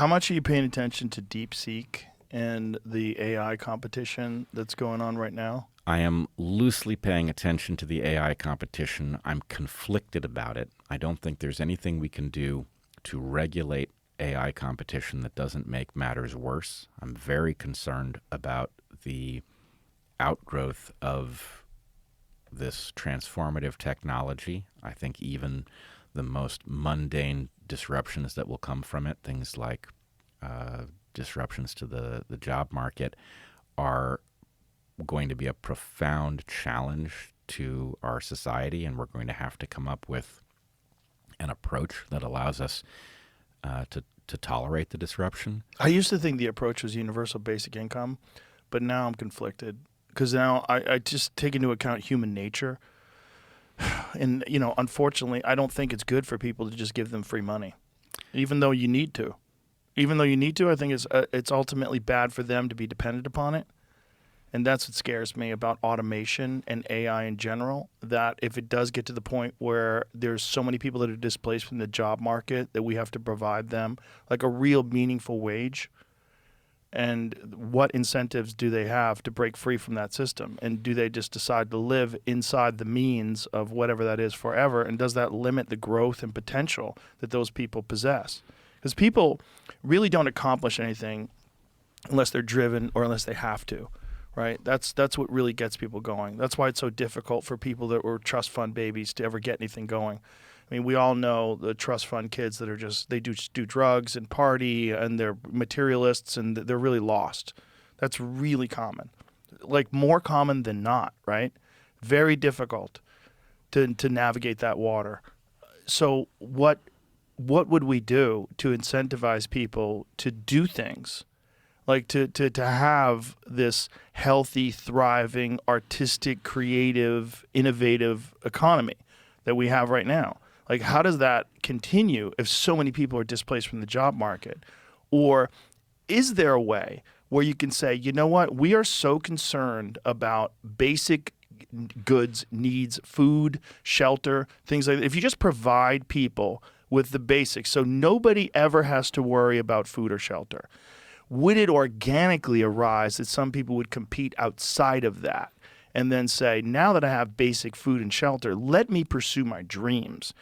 How much are you paying attention to DeepSeek and the AI competition that's going on right now? I am loosely paying attention to the AI competition. I'm conflicted about it. I don't think there's anything we can do to regulate AI competition that doesn't make matters worse. I'm very concerned about the outgrowth of this transformative technology. I think even the most mundane disruptions that will come from it, things like disruptions to the job market, are going to be a profound challenge to our society, and we're going to have to come up with an approach that allows us to tolerate the disruption. I used to think the approach was universal basic income, but now I'm conflicted because now I just take into account human nature. And, unfortunately, I don't think it's good for people to just give them free money, even though you need to. Even though you need to, I think it's ultimately bad for them to be dependent upon it. And that's what scares me about automation and AI in general, that if it does get to the point where there's so many people that are displaced from the job market that we have to provide them like a real meaningful wage, and what incentives do they have to break free from that system? And do they just decide to live inside the means of whatever that is forever? And does that limit the growth and potential that those people possess? Because people really don't accomplish anything unless they're driven or unless they have to. Right? That's what really gets people going. That's why it's so difficult for people that were trust fund babies to ever get anything going. I mean, we all know the trust fund kids that are just do drugs and party, and they're materialists, and they're really lost. That's really common. Like more common than not, right? Very difficult to navigate that water. So what would we do to incentivize people to do things? Like to have this healthy, thriving, artistic, creative, innovative economy that we have right now. Like, how does that continue if so many people are displaced from the job market? Or is there a way where you can say, you know what, we are so concerned about basic goods, needs, food, shelter, things like that. If you just provide people with the basics, so nobody ever has to worry about food or shelter, would it organically arise that some people would compete outside of that and then say, now that I have basic food and shelter, let me pursue my dreams.